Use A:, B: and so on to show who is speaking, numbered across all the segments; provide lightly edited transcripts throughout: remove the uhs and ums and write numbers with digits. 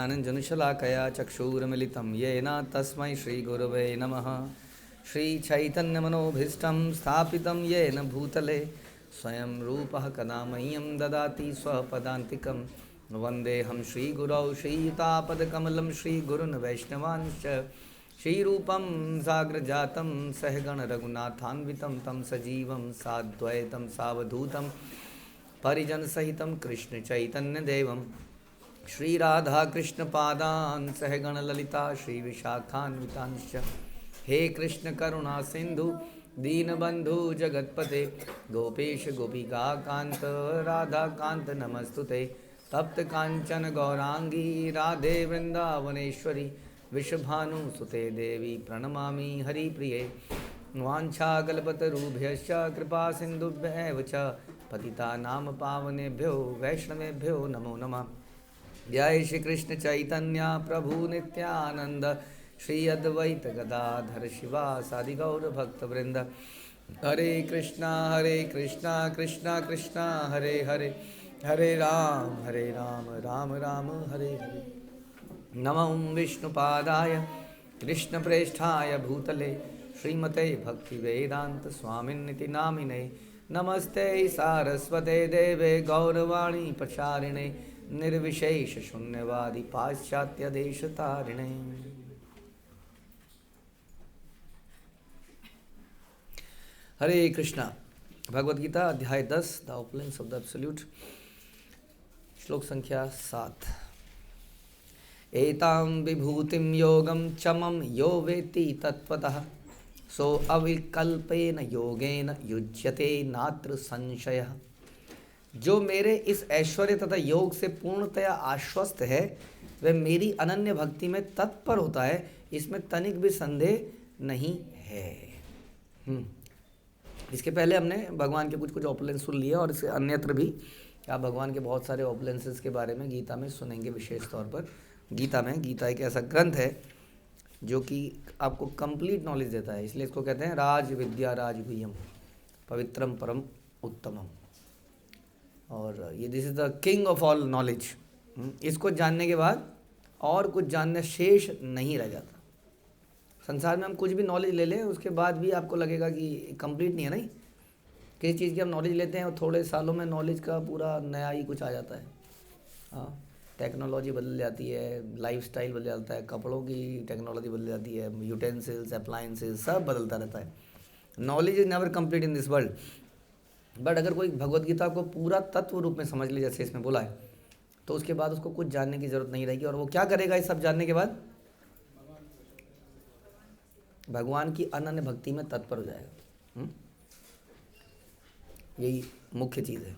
A: ज्ञानञ्जनशलाकया चक्षुरुन्मिलितं येन तस्मै श्रीगुरवे नमः। श्रीचैतन्यमनोभीष्टं स्थापितं येन भूतले स्वयं रूपः कदा मह्यं ददाति स्वपदान्तिकं। वन्देऽहं श्रीगुरौ श्रीयुतापदकमलं श्रीगुरुन् वैष्णवांश्च। श्रीरूपं साग्रजातं सहगणरघुनाथान्वितं तं सजीवं साद्वैतं सावधूतं परिजनसहितं कृष्णचैतन्यदेवं श्रीराधाकृष्णपादान् सहगणललिता श्रीविशाखान्वितांश्च। हे कृष्ण करुणा सिंधु दीनबंधु जगत्पते गोपेश गोपिकान्त राधाकान्त नमस्तुते। तप्त कांचन गौरांगी राधे वृंदावनेश्वरी विश्वभानुसुते देवी प्रणमामि हरिप्रिये। वाञ्छाकल्पतरुभ्यश्च कृपा सिन्धुभ्यैव च पतितानां पावनेभ्यो वैष्णवेभ्यो नमो नमः। जय श्री कृष्ण चैतन्य प्रभु नित्यानंद श्री अद्वैत गदाधर शिवासादि गौर भक्तवृंद। हरे कृष्णा कृष्णा कृष्णा हरे हरे हरे राम राम राम हरे हरे। नमो विष्णुपादाय कृष्णप्रेष्ठाय भूतले श्रीमते भक्तिवेदांत स्वामिन्निति नामिने। नमस्ते सारस्वते देवे गौरवाणी प्रचारिणे निर्विशेष शून्यवादी पाश्चात्य देश तारिणे। हरे कृष्णा। भगवद गीता अध्याय 10 the opulence of the absolute, श्लोक संख्या 7। एतां विभूतिं योगं चमं यो वेत्ति तत्त्वतः सो अविकल्पेन योगेन युज्यते नात्र संशयः। जो मेरे इस ऐश्वर्य तथा योग से पूर्णतया आश्वस्त है वह मेरी अनन्य भक्ति में तत्पर होता है, इसमें तनिक भी संदेह नहीं है। इसके पहले हमने भगवान के कुछ ऑपुलेंस सुन लिए और इससे अन्यत्र भी आप भगवान के बहुत सारे ऑपुलेंसेस के बारे में गीता में सुनेंगे। विशेष तौर पर गीता एक ऐसा ग्रंथ है जो कि आपको कंप्लीट नॉलेज देता है, इसलिए इसको कहते हैं राज विद्या राजगुह्यम पवित्रम परम उत्तमम। और ये this is the king of all knowledge. इसको जानने के बाद और कुछ जानना शेष नहीं रह जाता। संसार में हम कुछ भी नॉलेज ले लें उसके बाद भी आपको लगेगा कि कंप्लीट नहीं है। नहीं, किसी चीज़ की हम नॉलेज लेते हैं और थोड़े सालों में नॉलेज का पूरा नया ही कुछ आ जाता है। हाँ, टेक्नोलॉजी बदल जाती है, लाइफस्टाइल बदल जाता है, कपड़ों की टेक्नोलॉजी बदल जाती है, यूटेंसिल्स अप्लायंसेस सब बदलता रहता है। Knowledge is never complete in this world. But अगर कोई भगवद गीता को पूरा तत्व रूप में समझ ले जैसे इसमें बोला है तो उसके बाद उसको कुछ जानने की ज़रूरत नहीं रहेगी। और वो क्या करेगा इस सब जानने के बाद? भगवान की अनन्य भक्ति में तत्पर हो जाएगा। यही मुख्य चीज़ है।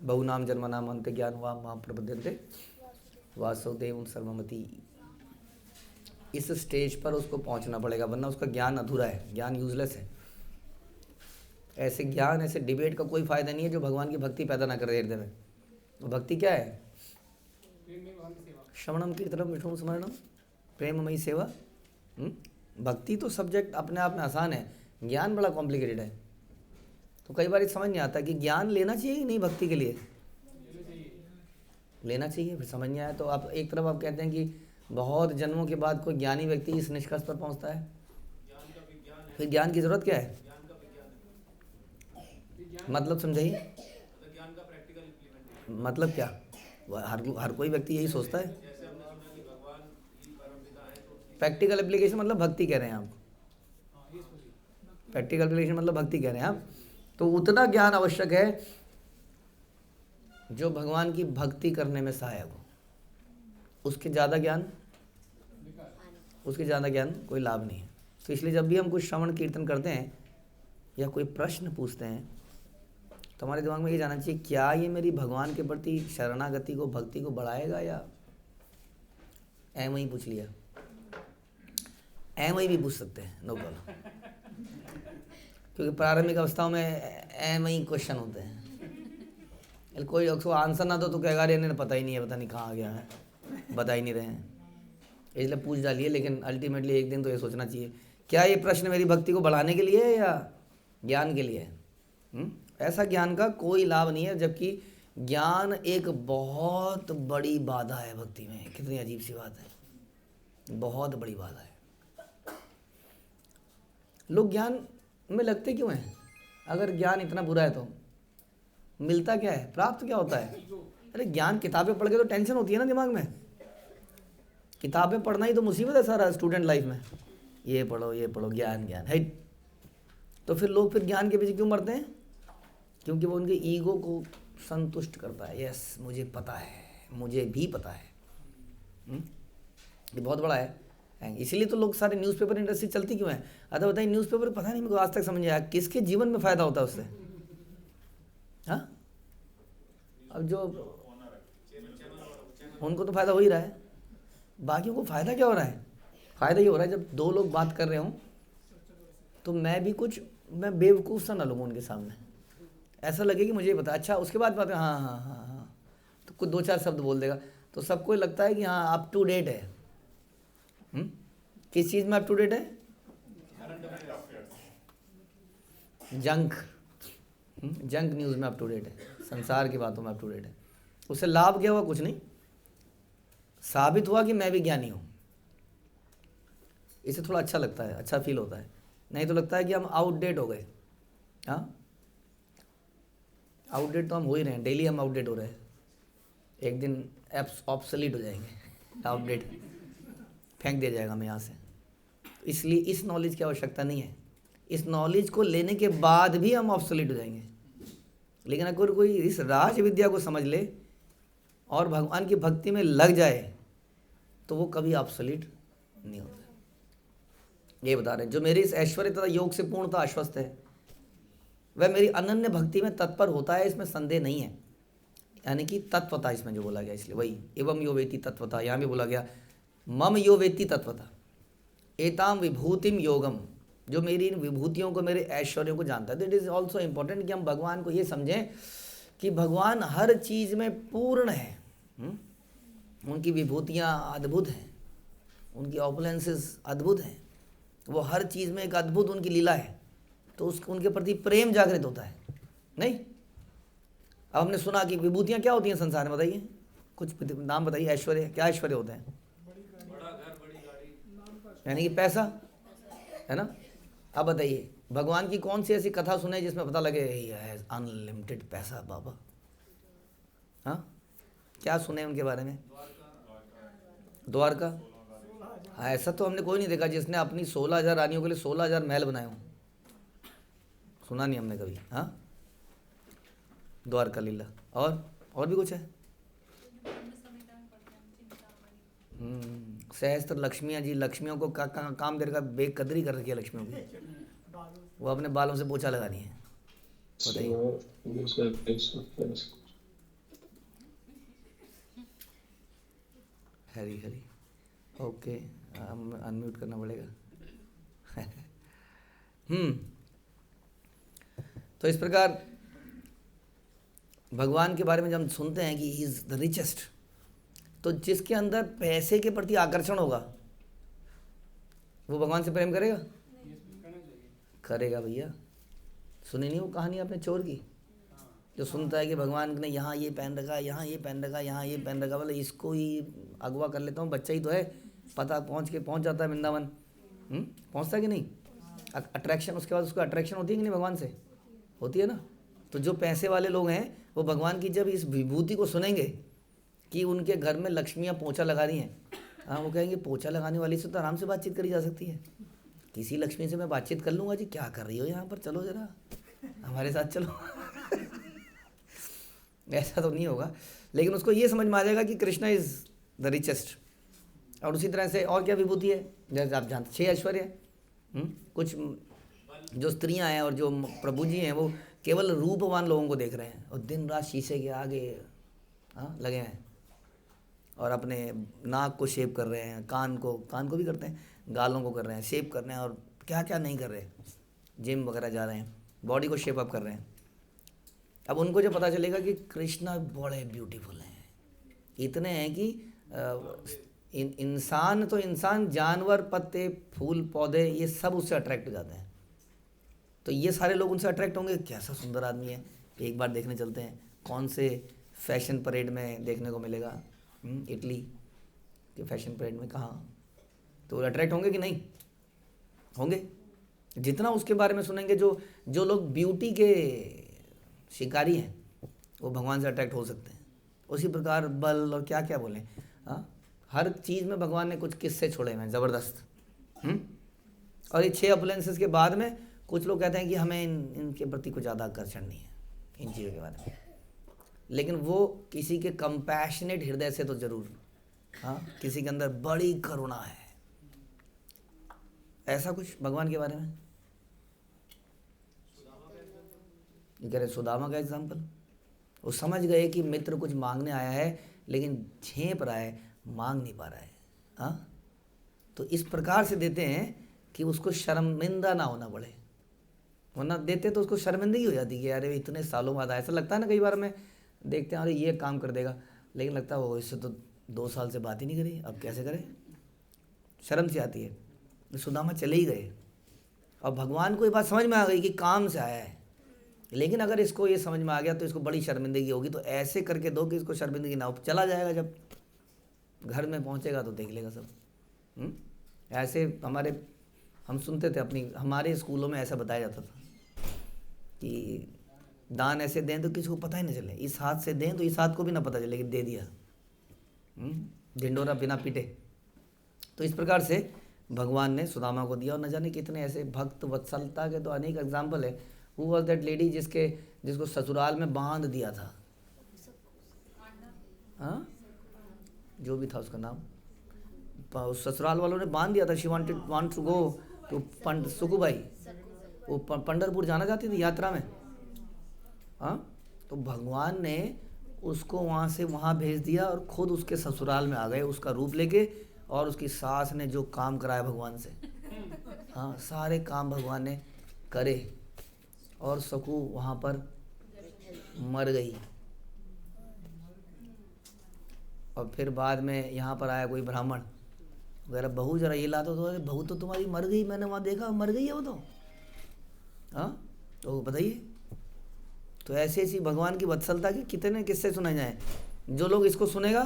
A: बहुनाम जन्मनाम अंत ज्ञान वा महाप्रपद्यन्ते वासुदेव सर्वमति। इस स्टेज पर उसको पहुंचना पड़ेगा, वरना उसका ज्ञान अधूरा है, ज्ञान यूजलेस है। ऐसे ज्ञान, ऐसे डिबेट का कोई फायदा नहीं है जो भगवान की भक्ति पैदा ना करे हृदय में। तो भक्ति क्या है? श्रवणम कीर्तनम विष्णु स्मरणम प्रेममयी सेवा। भक्ति तो सब्जेक्ट अपने आप में आसान है, ज्ञान बड़ा कॉम्प्लिकेटेड है। तो कई बार ये समझ नहीं आता कि ज्ञान लेना चाहिए कि नहीं भक्ति के लिए। लेना चाहिए, फिर समझ नहीं आया तो आप एक तरफ आप कहते हैं कि बहुत जन्मों के बाद कोई ज्ञानी व्यक्ति इस निष्कर्ष पर पहुंचता है। फिर ज्ञान की जरूरत क्या है? मतलब समझाइए, मतलब क्या? हर कोई व्यक्ति यही सोचता है। प्रैक्टिकल एप्लीकेशन मतलब भक्ति कह रहे हैं आप। प्रैक्टिकल एप्लीकेशन मतलब भक्ति कह रहे हैं आप। तो उतना ज्ञान आवश्यक है जो भगवान की भक्ति करने में सहायक हो। उसके ज़्यादा ज्ञान कोई लाभ नहीं है। तो इसलिए जब भी हम कुछ श्रवण कीर्तन करते हैं या कोई प्रश्न पूछते हैं तो हमारे दिमाग में ये जाना चाहिए, क्या ये मेरी भगवान के प्रति शरणागति को, भक्ति को बढ़ाएगा या ऐ वहीं पूछ लिया। ऐ वहीं भी पूछ सकते हैं, नो प्रॉब्लम, क्योंकि प्रारंभिक अवस्थाओं में ऐ वहीं क्वेश्चन होते हैं। कोई उसको आंसर ना दो तो कहेगा अरे इन्हें पता ही नहीं है, पता नहीं कहाँ आ गया है, बता ही नहीं रहे हैं, इसलिए पूछ डालिए। लेकिन अल्टीमेटली एक दिन तो ये सोचना चाहिए, क्या ये प्रश्न मेरी भक्ति को बढ़ाने के लिए है या ज्ञान के लिए है? ऐसा ज्ञान का कोई लाभ नहीं है, जबकि ज्ञान एक बहुत बड़ी बाधा है भक्ति में। कितनी अजीब सी बात है, बहुत बड़ी बाधा है। लोग ज्ञान में लगते क्यों हैं? अगर ज्ञान इतना बुरा है तो मिलता क्या है, प्राप्त क्या होता है? अरे ज्ञान किताबें पढ़ के तो टेंशन होती है ना दिमाग में। किताबें पढ़ना ही तो मुसीबत है सारा स्टूडेंट लाइफ में। ये पढ़ो ज्ञान ज्ञान है। तो फिर लोग फिर ज्ञान के पीछे क्यों मरते हैं? क्योंकि वो उनके ईगो को संतुष्ट करता है। यस मुझे पता है, मुझे भी पता है। ये बहुत बड़ा है। इसीलिए तो लोग सारे न्यूज़पेपर इंडस्ट्री चलती क्यों है? अतः बताइए, न्यूज़पेपर पता नहीं मेरे को आज तक समझ आया किसके जीवन में फ़ायदा होता है उससे। हाँ, अब जो उनको तो फ़ायदा हो ही रहा है, बाकियों को फ़ायदा क्या हो रहा है? फ़ायदा ये हो रहा है जब दो लोग बात कर रहे हों तो मैं बेवकूफ़ सा ना लगूँ उनके सामने, ऐसा लगे कि मुझे पता। अच्छा उसके बाद बात हाँ हाँ हाँ हाँ तो कुछ दो चार शब्द बोल देगा तो सबको लगता है कि हाँ अप टू डेट है। किस चीज़ में अप टू डेट है? जंक न्यूज़ में अप टू डेट है, संसार की बातों में अप टू डेट है। उससे लाभ क्या हुआ? कुछ नहीं, साबित हुआ कि मैं भी ज्ञानी हूँ। इससे थोड़ा अच्छा लगता है, अच्छा फील होता है। नहीं तो लगता है कि हम आउटडेट हो गए। हाँ, आउटडेट तो हम हो ही रहे हैं, डेली हम आउटडेट हो रहे हैं। एक दिन एप्स ऑब्सोलीट हो जाएंगे, आउटडेट फेंक दिया जाएगा हमें यहाँ से। इसलिए इस नॉलेज की आवश्यकता नहीं है। इस नॉलेज को लेने के बाद भी हम ऑब्सोलीट हो जाएंगे। लेकिन अगर कोई इस राज विद्या को समझ ले और भगवान की भक्ति में लग जाए तो वो कभी ऑब्सोलीट नहीं होता। ये बता रहे हैं, जो मेरे इस ऐश्वर्य तथा योग से पूर्णतः आश्वस्त है वह मेरी अनन्य भक्ति में तत्पर होता है, इसमें संदेह नहीं है। यानी कि तत्वता इसमें जो बोला गया, इसलिए वही एवं यो वेति तत्वता, यहाँ भी बोला गया मम यो वेति तत्वता एताम विभूतिम योगम, जो मेरी इन विभूतियों को, मेरे ऐश्वर्यों को जानता है। तो इट इज़ ऑल्सो इम्पोर्टेंट कि हम भगवान को ये समझें कि भगवान हर चीज़ में पूर्ण है। उनकी विभूतियाँ अद्भुत हैं, उनकी ऑपुलेंसेस अद्भुत हैं, वो हर चीज़ में एक अद्भुत उनकी लीला है। तो उनके प्रति प्रेम जागृत होता है। नहीं, अब हमने सुना कि विभूतियाँ क्या होती हैं संसार में, बताइए कुछ नाम बताइए। ऐश्वर्य, क्या ऐश्वर्य होते हैं? बड़ा घर, बड़ी गाड़ी, यानी कि पैसा है ना। अब बताइए भगवान की कौन सी ऐसी कथा सुने जिसमें पता लगे ये अनलिमिटेड पैसा बाबा? हाँ, क्या सुने उनके बारे में? द्वारका। हाँ, ऐसा तो हमने कोई नहीं देखा जिसने अपनी 16,000 रानियों के लिए 16,000 महल बनाए हों। सुना नहीं हमने कभी। हाँ, द्वारका लीला। और भी कुछ है? सहस्त्र लक्ष्मियाँ जी, लक्ष्मियों को काम दे रखा, बेकदरी कर रखी है लक्ष्मियों की। वो अपने बालों से पोछा लगानी है। बताइए। हरी हरी, ओके, अनम्यूट करना पड़ेगा। तो इस प्रकार भगवान के बारे में जब हम सुनते हैं कि ही इज़ द रिचेस्ट, तो जिसके अंदर पैसे के प्रति आकर्षण होगा वो भगवान से प्रेम करेगा? करेगा भैया। सुनी नहीं वो कहानी आपने चोर की, जो सुनता है कि भगवान ने यहाँ ये पहन रखा, यहाँ ये पहन रखा, यहाँ ये पहन रखा, बोले इसको ही अगवा कर लेता हूँ, बच्चा ही तो है, पता पहुँच जाता है वृंदावन। पहुँचता है कि नहीं? अट्रैक्शन, उसके बाद उसको अट्रैक्शन होती है कि नहीं भगवान से? होती है ना। तो जो पैसे वाले लोग हैं वो भगवान की जब इस विभूति को सुनेंगे कि उनके घर में लक्ष्मियाँ पोछा लगा रही हैं, हाँ, वो कहेंगे पोछा लगाने वाली से तो आराम से बातचीत करी जा सकती है, किसी लक्ष्मी से मैं बातचीत कर लूँगा। जी क्या कर रही हो यहाँ पर, चलो ज़रा हमारे साथ चलो। ऐसा तो नहीं होगा, लेकिन उसको ये समझ में आ जाएगा कि कृष्णा इज़ द रिचेस्ट। और उसी तरह से और क्या विभूति है, जैसे आप जानते 6 ऐश्वर्य है। कुछ जो स्त्रियां हैं और जो प्रभु जी हैं वो केवल रूपवान लोगों को देख रहे हैं और दिन रात शीशे के आगे लगे हैं और अपने नाक को शेप कर रहे हैं, कान को भी करते हैं, गालों को कर रहे हैं, शेप कर रहे हैं, और क्या क्या नहीं कर रहे, जिम वगैरह जा रहे हैं, बॉडी को शेप अप कर रहे हैं। अब उनको जो पता चलेगा कि कृष्णा बड़े ब्यूटीफुल हैं, इतने हैं कि इंसान तो इंसान, जानवर, पत्ते, फूल, पौधे, ये सब उससे अट्रैक्ट हो जाते हैं। तो ये सारे लोग उनसे अट्रैक्ट होंगे, कैसा सुंदर आदमी है, एक बार देखने चलते हैं, कौन से फैशन परेड में देखने को मिलेगा, इटली के फैशन परेड में। कहाँ तो अट्रैक्ट होंगे कि नहीं होंगे? जितना उसके बारे में सुनेंगे, जो जो लोग ब्यूटी के शिकारी हैं वो भगवान से अट्रैक्ट हो सकते हैं। उसी प्रकार बल और क्या क्या बोलें, हाँ, हर चीज़ में भगवान ने कुछ किस्से छोड़े हुए हैं ज़बरदस्त। और ये 6 अप्लायंसेस के बाद में कुछ लोग कहते हैं कि हमें इनके प्रति कुछ ज़्यादा आकर्षण नहीं है, इन चीज़ों के बारे में, लेकिन वो किसी के कंपैशनेट हृदय से तो ज़रूर, हाँ, किसी के अंदर बड़ी करुणा है, ऐसा कुछ भगवान के बारे में। ये कह रहे सुदामा का एग्जाम्पल, वो समझ गए कि मित्र कुछ मांगने आया है लेकिन झेप रहा है, मांग नहीं पा रहा है, हाँ, तो इस प्रकार से देते हैं कि उसको शर्मिंदा ना होना पड़े, वरना देते तो उसको शर्मिंदगी हो जाती है, अरे इतने सालों बाद ऐसा लगता है ना। कई बार में देखते हैं अरे ये काम कर देगा, लेकिन लगता है वो इससे तो 2 साल से बात ही नहीं करी, अब कैसे करें, शर्म सी आती है। सुदामा चले ही गए और भगवान को ये बात समझ में आ गई कि काम से आया है, लेकिन अगर इसको ये समझ में आ गया तो इसको बड़ी शर्मिंदगी होगी, तो ऐसे करके दो कि इसको शर्मिंदगी ना हो। चला जाएगा, जब घर में पहुंचेगा तो देख लेगा सब। ऐसे हम सुनते थे हमारे स्कूलों में ऐसा बताया जाता था कि दान ऐसे दें तो किसी को पता ही नहीं चले, इस हाथ से दें तो इस हाथ को भी ना पता चले कि दे दिया, ढिंडोरा बिना पीटे। तो इस प्रकार से भगवान ने सुदामा को दिया, और न जाने कितने ऐसे भक्त वत्सलता के तो अनेक एग्जाम्पल है। हु वॉज दैट लेडी जिसको ससुराल में बांध दिया था, हाँ, जो भी था उसका नाम, ससुराल वालों ने बांध दिया था। She want to go to Sukubai, वो पंढरपुर जाना चाहती थी यात्रा में, हाँ, तो भगवान ने उसको वहाँ से वहाँ भेज दिया और खुद उसके ससुराल में आ गए उसका रूप लेके, और उसकी सास ने जो काम कराया भगवान से, हाँ, सारे काम भगवान ने करे, और सकू वहाँ पर मर गई। और फिर बाद में यहाँ पर आया कोई ब्राह्मण वगैरह, बहू जरा ये ला दो, तो अरे बहू तो तुम्हारी मर गई, मैंने वहाँ देखा मर गई है वो तो, हाँ, तो बताइए। तो ऐसी ऐसी भगवान की वत्सलता की कितने किस्से सुनाए जाए। जो लोग इसको सुनेगा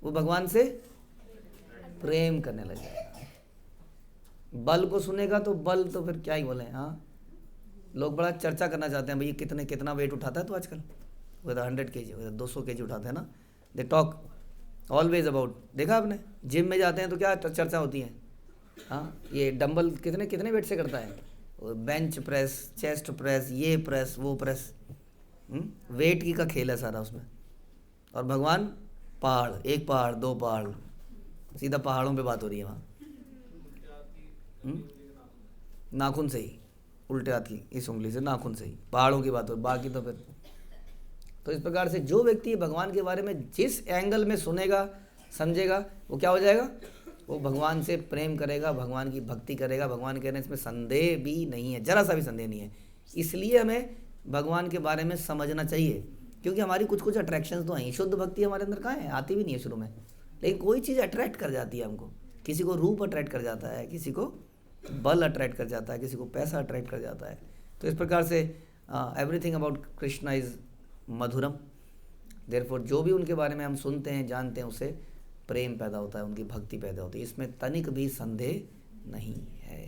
A: वो भगवान से प्रेम करने लग जाएगा। बल को सुनेगा तो बल तो फिर क्या ही बोले, हाँ, लोग बड़ा चर्चा करना चाहते हैं, भैया कितना वेट उठाता है तो आजकल, वो 100 kg, 200 kg उठाते हैं ना। दे टॉक ऑलवेज अबाउट, देखा आपने, जिम में जाते हैं तो क्या चर्चा होती है, हाँ, ये डंबल कितने वेट से करता है, बेंच प्रेस, चेस्ट प्रेस, ये प्रेस वो प्रेस, वेट की का खेल है सारा उसमें। और भगवान पहाड़, 1 पहाड़ 2 पहाड़, सीधा पहाड़ों पे बात हो रही है वहाँ, नाखून से ही, उल्टे हाथ की इस उंगली से नाखून से ही पहाड़ों की बात हो, बाकी तो फिर। तो इस प्रकार से जो व्यक्ति भगवान के बारे में जिस एंगल में सुनेगा समझेगा, वो क्या हो जाएगा, वो भगवान से प्रेम करेगा, भगवान की भक्ति करेगा। भगवान कहने इसमें संदेह भी नहीं है, जरा सा भी संदेह नहीं है। इसलिए हमें भगवान के बारे में समझना चाहिए, क्योंकि हमारी कुछ अट्रैक्शंस तो हैं। शुद्ध भक्ति हमारे अंदर कहाँ है, आती भी नहीं है शुरू में, लेकिन कोई चीज़ अट्रैक्ट कर जाती है हमको। किसी को रूप अट्रैक्ट कर जाता है, किसी को बल अट्रैक्ट कर जाता है, किसी को पैसा अट्रैक्ट कर जाता है। तो इस प्रकार से everything about Krishna is Madhuram. Therefore जो भी उनके बारे में हम सुनते हैं, जानते हैं, उससे प्रेम पैदा होता है, उनकी भक्ति पैदा होती है, इसमें तनिक भी संदेह नहीं है।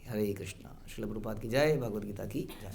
A: हरे कृष्णा। श्रील प्रभुपाद की जय, भगवद गीता की जय।